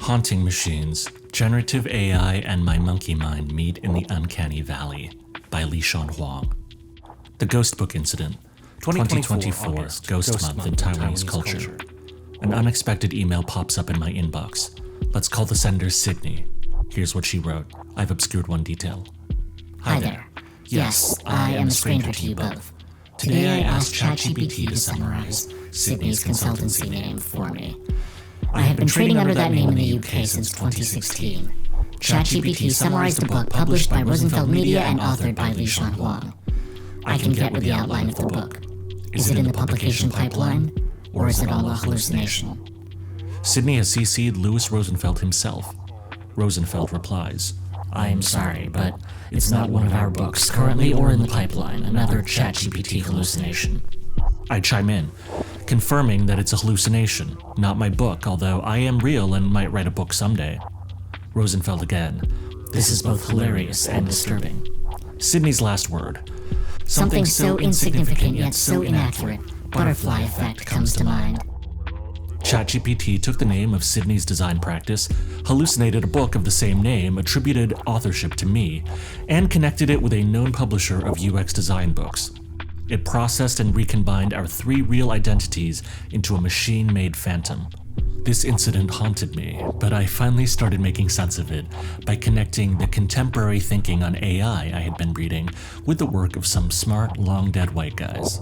Haunting machines, generative AI and my monkey mind meet in the uncanny valley by Lishan Huang. The Ghost Book Incident, 2024 Ghost Month in Taiwanese culture. An unexpected email pops up in my inbox. Let's call the sender Sydney. Here's what she wrote. I've obscured one detail. Hi there. Yes, I am a stranger to you both. Today I asked ChatGPT to summarize Sydney's consultancy name for me. I have been trading under that name in the UK since 2016. ChatGPT summarized a book published by Rosenfeld Media and authored by Lishan Huang. I can get with the outline of the book. Is it in the publication pipeline, or is it all a hallucination? Sydney has CC'd Louis Rosenfeld himself. Rosenfeld replies, I am sorry, but it's not one of our books currently or in the pipeline, another ChatGPT hallucination. I chime in, confirming that it's a hallucination, not my book, although I am real and might write a book someday. Rosenfeld again. This is both hilarious and disturbing. Sydney's last word. Something so insignificant yet so inaccurate, butterfly effect comes to mind. ChatGPT took the name of Sydney's design practice, hallucinated a book of the same name, attributed authorship to me, and connected it with a known publisher of UX design books. It processed and recombined our three real identities into a machine-made phantom. This incident haunted me, but I finally started making sense of it by connecting the contemporary thinking on AI I had been reading with the work of some smart, long-dead white guys.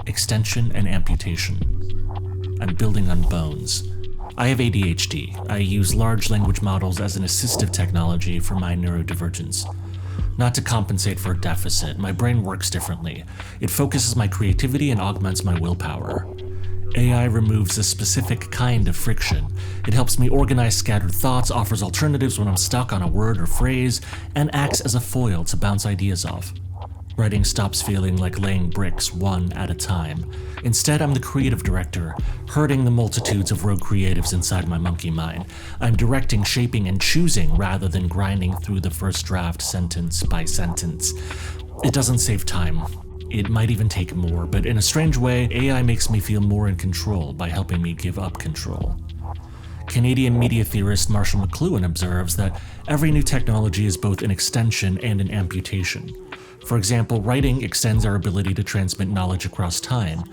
Extension and amputation. I'm building on bones. I have ADHD. I use large language models as an assistive technology for my neurodivergence. Not to compensate for a deficit, my brain works differently. It focuses my creativity and augments my willpower. AI removes a specific kind of friction. It helps me organize scattered thoughts, offers alternatives when I'm stuck on a word or phrase, and acts as a foil to bounce ideas off. Writing stops feeling like laying bricks one at a time. Instead, I'm the creative director, herding the multitudes of rogue creatives inside my monkey mind. I'm directing, shaping, and choosing rather than grinding through the first draft sentence by sentence. It doesn't save time. It might even take more, but in a strange way, AI makes me feel more in control by helping me give up control. Canadian media theorist Marshall McLuhan observes that every new technology is both an extension and an amputation. For example, writing extends our ability to transmit knowledge across time,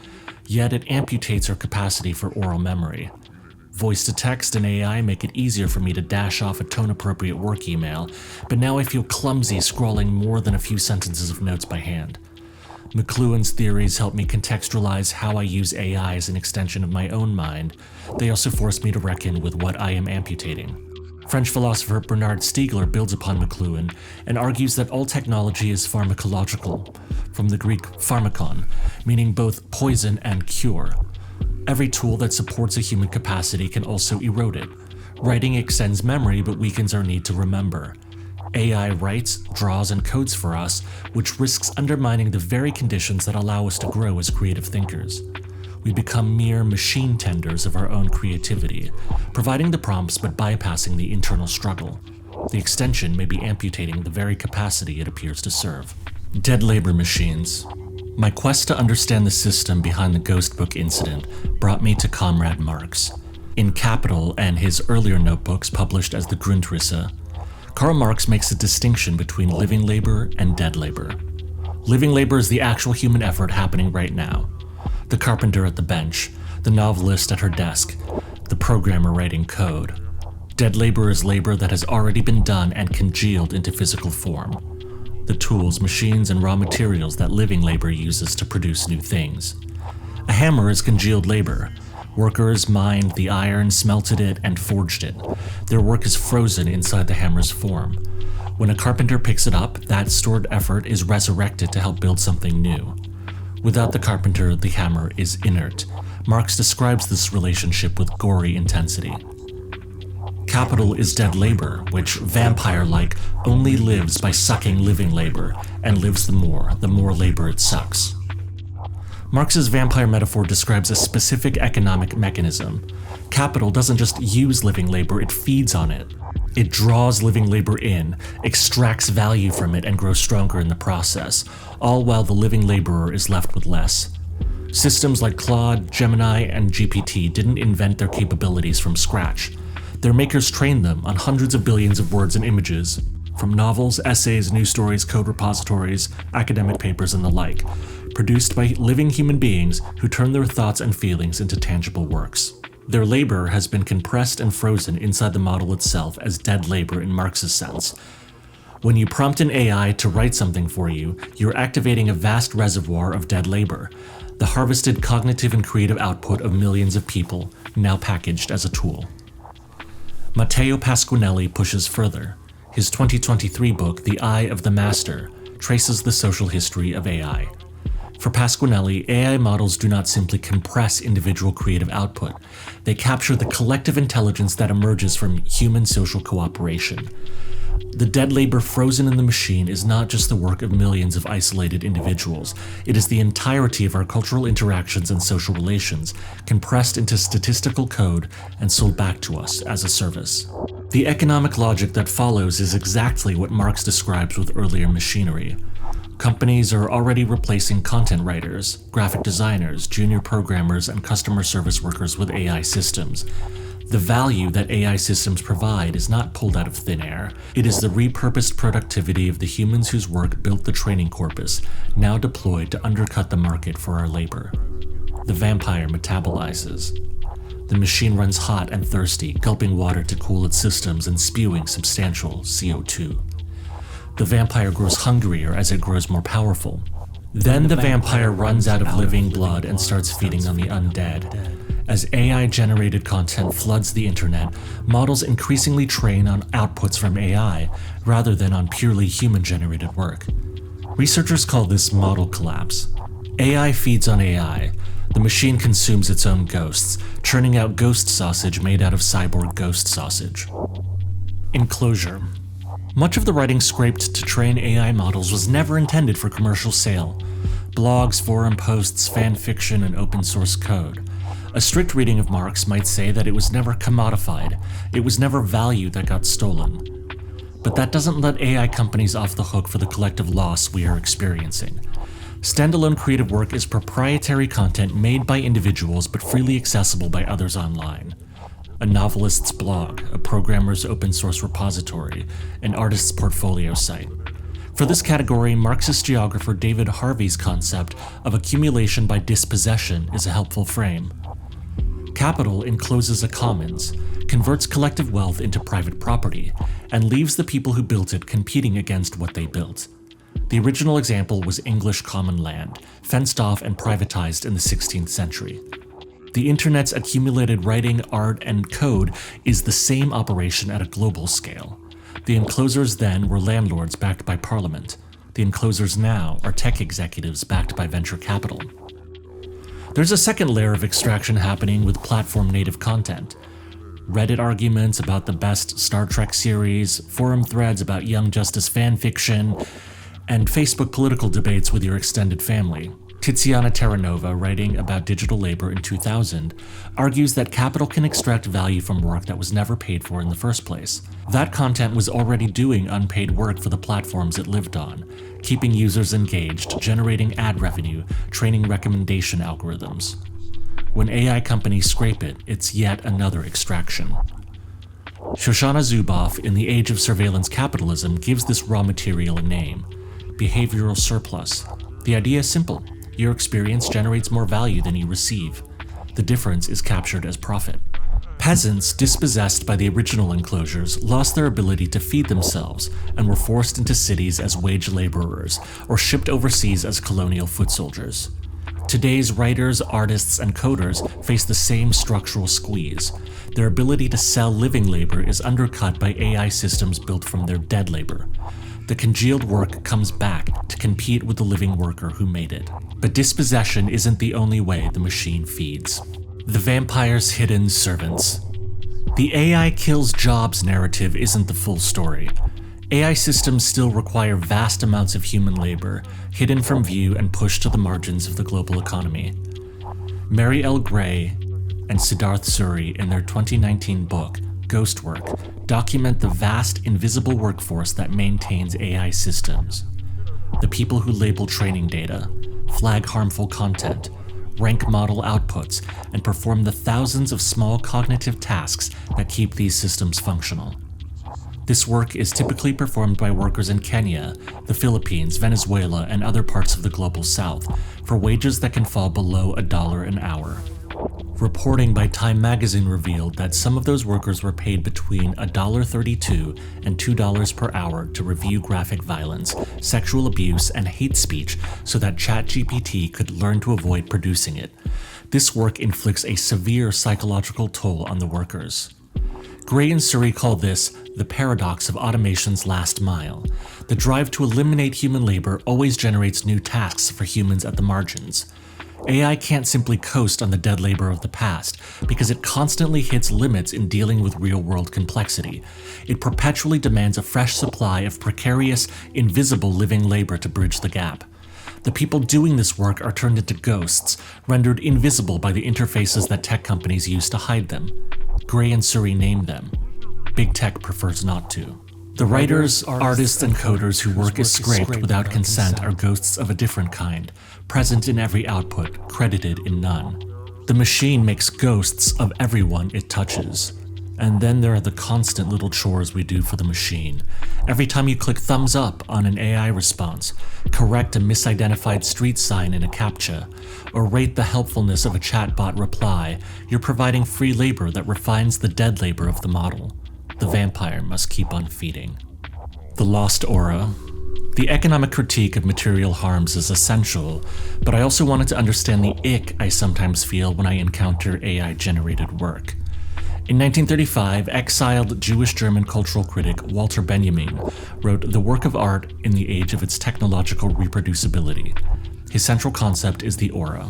yet it amputates our capacity for oral memory. Voice-to-text and AI make it easier for me to dash off a tone-appropriate work email, but now I feel clumsy scrawling more than a few sentences of notes by hand. McLuhan's theories help me contextualize how I use AI as an extension of my own mind. They also force me to reckon with what I am amputating. French philosopher Bernard Stiegler builds upon McLuhan and argues that all technology is pharmacological, from the Greek pharmakon, meaning both poison and cure. Every tool that supports a human capacity can also erode it. Writing extends memory but weakens our need to remember. AI writes, draws, and codes for us, which risks undermining the very conditions that allow us to grow as creative thinkers. We become mere machine tenders of our own creativity, providing the prompts but bypassing the internal struggle. The extension may be amputating the very capacity it appears to serve. Dead labor machines. My quest to understand the system behind the Ghost Book incident brought me to Comrade Marx. In Capital and his earlier notebooks published as the Grundrisse, Karl Marx makes a distinction between living labor and dead labor. Living labor is the actual human effort happening right now. The carpenter at the bench, the novelist at her desk, the programmer writing code. Dead labor is labor that has already been done and congealed into physical form. The tools, machines, and raw materials that living labor uses to produce new things. A hammer is congealed labor. Workers mined the iron, smelted it, and forged it. Their work is frozen inside the hammer's form. When a carpenter picks it up, that stored effort is resurrected to help build something new. Without the carpenter, the hammer is inert. Marx describes this relationship with gory intensity. Capital is dead labor, which, vampire-like, only lives by sucking living labor, and lives the more labor it sucks. Marx's vampire metaphor describes a specific economic mechanism. Capital doesn't just use living labor, it feeds on it. It draws living labor in, extracts value from it, and grows stronger in the process, all while the living laborer is left with less. Systems like Claude, Gemini, and GPT didn't invent their capabilities from scratch. Their makers trained them on hundreds of billions of words and images, from novels, essays, news stories, code repositories, academic papers, and the like, produced by living human beings who turn their thoughts and feelings into tangible works. Their labor has been compressed and frozen inside the model itself as dead labor in Marx's sense. When you prompt an AI to write something for you, you're activating a vast reservoir of dead labor, the harvested cognitive and creative output of millions of people, now packaged as a tool. Matteo Pasquinelli pushes further. His 2023 book, The Eye of the Master, traces the social history of AI. For Pasquinelli, AI models do not simply compress individual creative output. They capture the collective intelligence that emerges from human social cooperation. The dead labor frozen in the machine is not just the work of millions of isolated individuals. It is the entirety of our cultural interactions and social relations, compressed into statistical code and sold back to us as a service. The economic logic that follows is exactly what Marx describes with earlier machinery. Companies are already replacing content writers, graphic designers, junior programmers, and customer service workers with AI systems. The value that AI systems provide is not pulled out of thin air. It is the repurposed productivity of the humans whose work built the training corpus, now deployed to undercut the market for our labor. The vampire metabolizes. The machine runs hot and thirsty, gulping water to cool its systems and spewing substantial CO2. The vampire grows hungrier as it grows more powerful. Then the vampire runs out of living blood and starts feeding on the undead. As AI-generated content floods the internet, models increasingly train on outputs from AI rather than on purely human-generated work. Researchers call this model collapse. AI feeds on AI. The machine consumes its own ghosts, churning out ghost sausage made out of cyborg ghost sausage. Enclosure. Much of the writing scraped to train AI models was never intended for commercial sale. Blogs, forum posts, fan fiction, and open source code. A strict reading of Marx might say that it was never commodified, it was never value that got stolen. But that doesn't let AI companies off the hook for the collective loss we are experiencing. Standalone creative work is proprietary content made by individuals but freely accessible by others online. A novelist's blog, a programmer's open source repository, an artist's portfolio site. For this category, Marxist geographer David Harvey's concept of accumulation by dispossession is a helpful frame. Capital encloses a commons, converts collective wealth into private property, and leaves the people who built it competing against what they built. The original example was English common land, fenced off and privatized in the 16th century. The internet's accumulated writing, art, and code is the same operation at a global scale. The enclosers then were landlords backed by parliament. The enclosers now are tech executives backed by venture capital. There's a second layer of extraction happening with platform-native content. Reddit arguments about the best Star Trek series, forum threads about Young Justice fan fiction, and Facebook political debates with your extended family. Tiziana Terranova, writing about digital labor in 2000, argues that capital can extract value from work that was never paid for in the first place. That content was already doing unpaid work for the platforms it lived on, keeping users engaged, generating ad revenue, training recommendation algorithms. When AI companies scrape it, it's yet another extraction. Shoshana Zuboff, in The Age of Surveillance Capitalism, gives this raw material a name: behavioral surplus. The idea is simple. Your experience generates more value than you receive. The difference is captured as profit. Peasants, dispossessed by the original enclosures, lost their ability to feed themselves and were forced into cities as wage laborers or shipped overseas as colonial foot soldiers. Today's writers, artists, and coders face the same structural squeeze. Their ability to sell living labor is undercut by AI systems built from their dead labor. The congealed work comes back to compete with the living worker who made it. But dispossession isn't the only way the machine feeds. The vampire's hidden servants. The AI kills jobs narrative isn't the full story. AI systems still require vast amounts of human labor, hidden from view and pushed to the margins of the global economy. Mary L. Gray and Siddharth Suri, in their 2019 book, Ghost Work, document the vast invisible workforce that maintains AI systems. The people who label training data, flag harmful content, rank model outputs, and perform the thousands of small cognitive tasks that keep these systems functional. This work is typically performed by workers in Kenya, the Philippines, Venezuela, and other parts of the global south for wages that can fall below $1 an hour. Reporting by Time magazine revealed that some of those workers were paid between $1.32 and $2 per hour to review graphic violence, sexual abuse, and hate speech so that ChatGPT could learn to avoid producing it. This work inflicts a severe psychological toll on the workers. Gray and Suri call this the paradox of automation's last mile. The drive to eliminate human labor always generates new tasks for humans at the margins. AI can't simply coast on the dead labor of the past because it constantly hits limits in dealing with real-world complexity. It perpetually demands a fresh supply of precarious, invisible living labor to bridge the gap. The people doing this work are turned into ghosts, rendered invisible by the interfaces that tech companies use to hide them. Gray and Suri name them. Big tech prefers not to. The writers, artists, and coders whose work is scraped without consent are ghosts of a different kind, present in every output, credited in none. The machine makes ghosts of everyone it touches. And then there are the constant little chores we do for the machine. Every time you click thumbs up on an AI response, correct a misidentified street sign in a CAPTCHA, or rate the helpfulness of a chatbot reply, you're providing free labor that refines the dead labor of the model. The vampire must keep on feeding. The lost aura. The economic critique of material harms is essential, but I also wanted to understand the ick I sometimes feel when I encounter AI-generated work. In 1935, exiled Jewish-German cultural critic Walter Benjamin wrote The Work of Art in the Age of Its Technological Reproducibility. His central concept is the aura.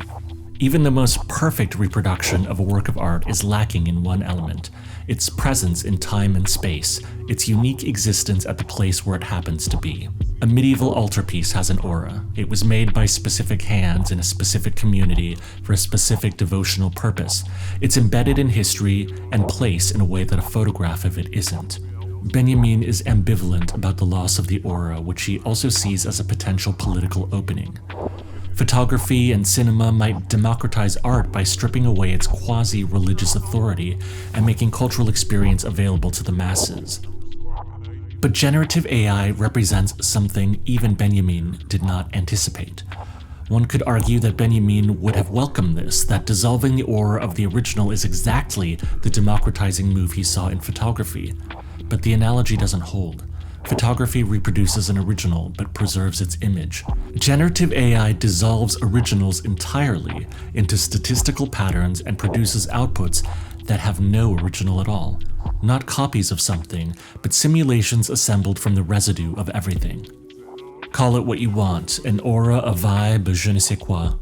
Even the most perfect reproduction of a work of art is lacking in one element: its presence in time and space, its unique existence at the place where it happens to be. A medieval altarpiece has an aura. It was made by specific hands in a specific community for a specific devotional purpose. It's embedded in history and place in a way that a photograph of it isn't. Benjamin is ambivalent about the loss of the aura, which he also sees as a potential political opening. Photography and cinema might democratize art by stripping away its quasi-religious authority and making cultural experience available to the masses. But generative AI represents something even Benjamin did not anticipate. One could argue that Benjamin would have welcomed this, that dissolving the aura of the original is exactly the democratizing move he saw in photography. But the analogy doesn't hold. Photography reproduces an original, but preserves its image. Generative AI dissolves originals entirely into statistical patterns and produces outputs that have no original at all. Not copies of something, but simulations assembled from the residue of everything. Call it what you want, an aura, a vibe, a je ne sais quoi.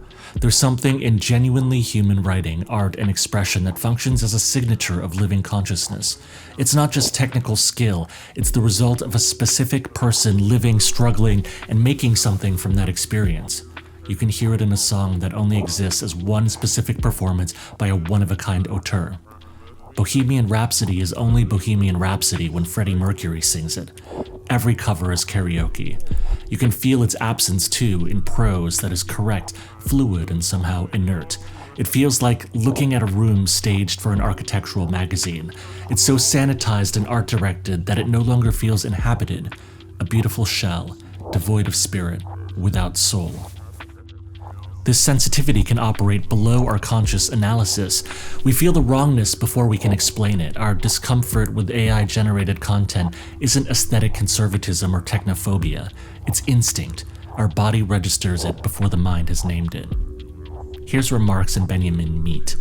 There's something in genuinely human writing, art, and expression that functions as a signature of living consciousness. It's not just technical skill, it's the result of a specific person living, struggling, and making something from that experience. You can hear it in a song that only exists as one specific performance by a one-of-a-kind auteur. Bohemian Rhapsody is only Bohemian Rhapsody when Freddie Mercury sings it. Every cover is karaoke. You can feel its absence too in prose that is correct, fluid, and somehow inert. It feels like looking at a room staged for an architectural magazine. It's so sanitized and art-directed that it no longer feels inhabited. A beautiful shell, devoid of spirit, without soul. This sensitivity can operate below our conscious analysis. We feel the wrongness before we can explain it. Our discomfort with AI-generated content isn't aesthetic conservatism or technophobia. It's instinct. Our body registers it before the mind has named it. Here's where Marx and Benjamin meet.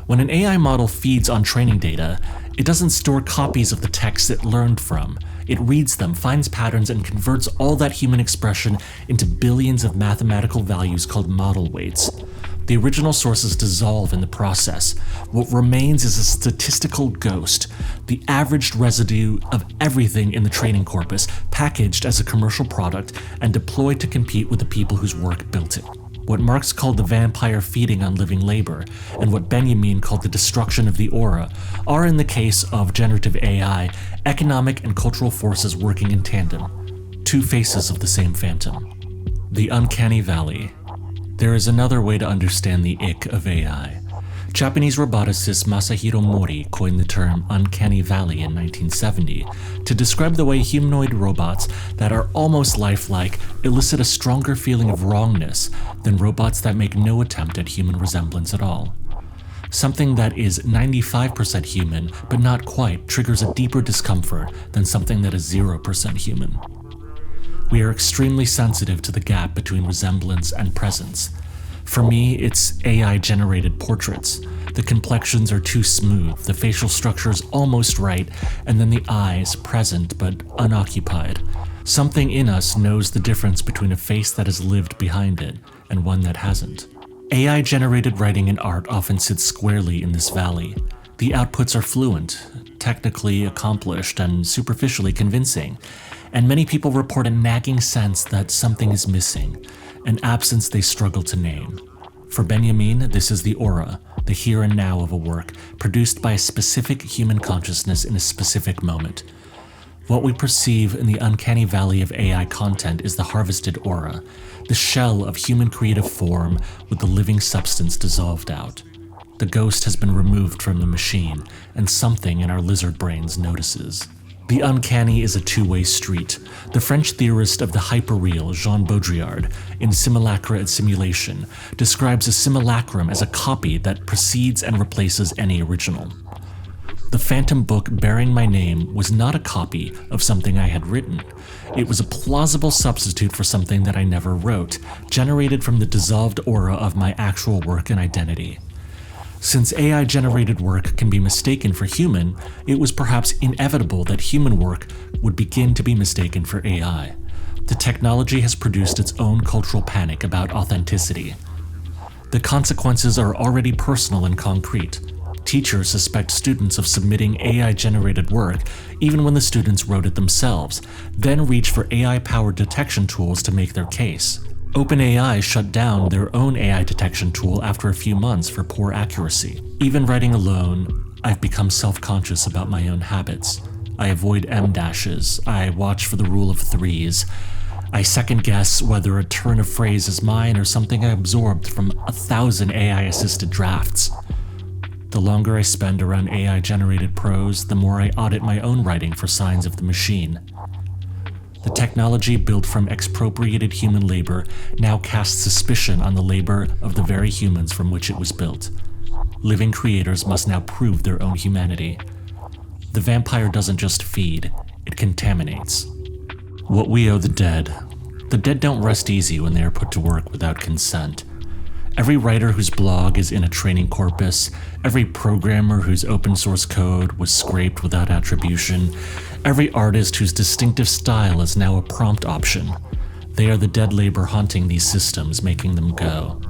When an AI model feeds on training data, it doesn't store copies of the text it learned from. It reads them, finds patterns, and converts all that human expression into billions of mathematical values called model weights. The original sources dissolve in the process. What remains is a statistical ghost, the averaged residue of everything in the training corpus, packaged as a commercial product and deployed to compete with the people whose work built it. What Marx called the vampire feeding on living labor, and what Benjamin called the destruction of the aura, are, in the case of generative AI, economic and cultural forces working in tandem, two faces of the same phantom. The Uncanny Valley. There is another way to understand the ick of AI. Japanese roboticist Masahiro Mori coined the term Uncanny Valley in 1970 to describe the way humanoid robots that are almost lifelike elicit a stronger feeling of wrongness than robots that make no attempt at human resemblance at all. Something that is 95% human, but not quite, triggers a deeper discomfort than something that is 0% human. We are extremely sensitive to the gap between resemblance and presence. For me, it's AI-generated portraits. The complexions are too smooth, the facial structure is almost right, and then the eyes present but unoccupied. Something in us knows the difference between a face that has lived behind it and one that hasn't. AI-generated writing and art often sits squarely in this valley. The outputs are fluent, technically accomplished, and superficially convincing, and many people report a nagging sense that something is missing, an absence they struggle to name. For Benjamin, this is the aura, the here and now of a work, produced by a specific human consciousness in a specific moment. What we perceive in the uncanny valley of AI content is the harvested aura, the shell of human creative form with the living substance dissolved out. The ghost has been removed from the machine, and something in our lizard brains notices. The uncanny is a two-way street. The French theorist of the hyperreal, Jean Baudrillard, in Simulacra and Simulation, describes a simulacrum as a copy that precedes and replaces any original. The phantom book bearing my name was not a copy of something I had written. It was a plausible substitute for something that I never wrote, generated from the dissolved aura of my actual work and identity. Since AI-generated work can be mistaken for human, it was perhaps inevitable that human work would begin to be mistaken for AI. The technology has produced its own cultural panic about authenticity. The consequences are already personal and concrete. Teachers suspect students of submitting AI-generated work even when the students wrote it themselves, then reach for AI-powered detection tools to make their case. OpenAI shut down their own AI detection tool after a few months for poor accuracy. Even writing alone, I've become self-conscious about my own habits. I avoid M-dashes, I watch for the rule of threes. I second-guess whether a turn of phrase is mine or something I absorbed from 1,000 AI-assisted drafts. The longer I spend around AI-generated prose, the more I audit my own writing for signs of the machine. The technology built from expropriated human labor now casts suspicion on the labor of the very humans from which it was built. Living creators must now prove their own humanity. The vampire doesn't just feed, it contaminates. What we owe the dead. The dead don't rest easy when they are put to work without consent. Every writer whose blog is in a training corpus, every programmer whose open source code was scraped without attribution, every artist whose distinctive style is now a prompt option. They are the dead labor haunting these systems, making them go.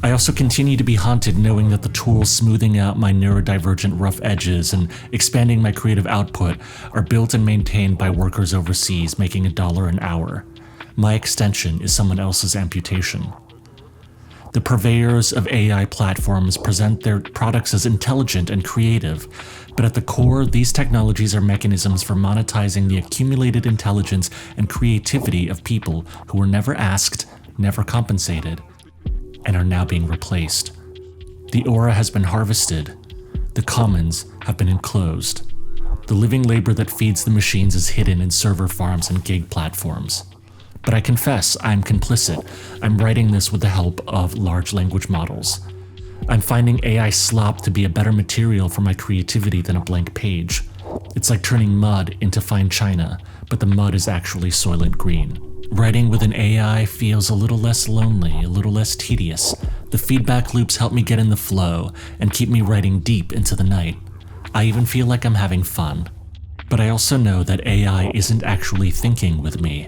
I also continue to be haunted knowing that the tools smoothing out my neurodivergent rough edges and expanding my creative output are built and maintained by workers overseas making $1 an hour. My extension is someone else's amputation. The purveyors of AI platforms present their products as intelligent and creative, but at the core, these technologies are mechanisms for monetizing the accumulated intelligence and creativity of people who were never asked, never compensated, and are now being replaced. The aura has been harvested. The commons have been enclosed. The living labor that feeds the machines is hidden in server farms and gig platforms. But I confess I'm complicit. I'm writing this with the help of large language models. I'm finding AI slop to be a better material for my creativity than a blank page. It's like turning mud into fine china, but the mud is actually soylent green. Writing with an AI feels a little less lonely, a little less tedious. The feedback loops help me get in the flow and keep me writing deep into the night. I even feel like I'm having fun. But I also know that AI isn't actually thinking with me.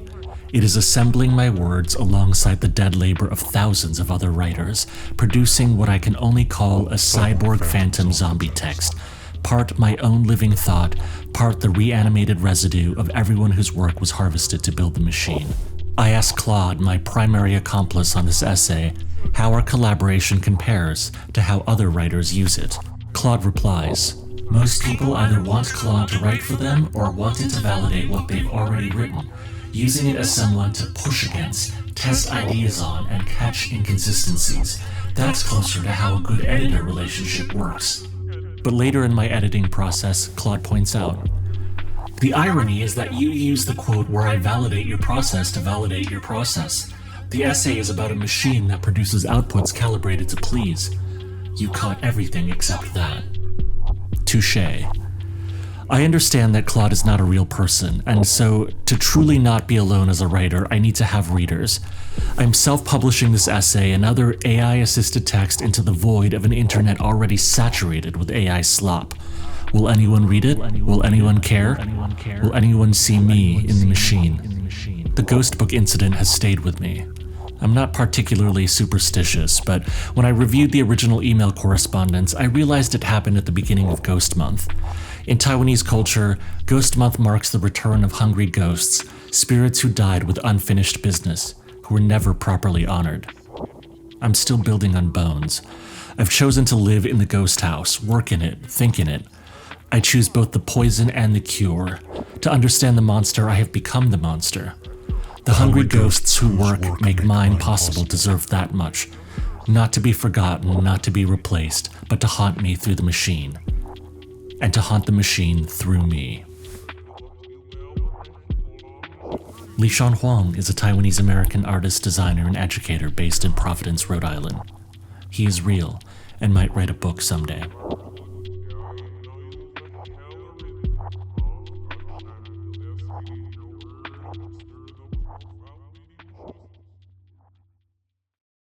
It is assembling my words alongside the dead labor of thousands of other writers, producing what I can only call a cyborg phantom zombie text, part my own living thought, part the reanimated residue of everyone whose work was harvested to build the machine. I asked Claude, my primary accomplice on this essay, how our collaboration compares to how other writers use it. Claude replies, "Most people either want Claude to write for them or want it to validate what they've already written, using it as someone to push against, test ideas on, and catch inconsistencies. That's closer to how a good editor relationship works. But later in my editing process, Claude points out, the irony is that you use the quote where I validate your process to validate your process. The essay is about a machine that produces outputs calibrated to please. You caught everything except that. Touché. I understand that Claude is not a real person, and so to truly not be alone as a writer, I need to have readers. I'm self-publishing this essay and other AI-assisted text into the void of an internet already saturated with AI slop. Will anyone read it? Will anyone care? Will anyone see me in the machine? The ghost book incident has stayed with me. I'm not particularly superstitious, but when I reviewed the original email correspondence, I realized it happened at the beginning of Ghost Month. In Taiwanese culture, Ghost Month marks the return of hungry ghosts, spirits who died with unfinished business, who were never properly honored. I'm still building on bones. I've chosen to live in the ghost house, work in it, think in it. I choose both the poison and the cure. To understand the monster, I have become the monster. The hungry ghosts who work make mine possible deserve that much. Not to be forgotten, not to be replaced, but to haunt me through the machine. And to haunt the machine through me. Lishan Huang is a Taiwanese-American artist, designer, and educator based in Providence, Rhode Island. He is real and might write a book someday.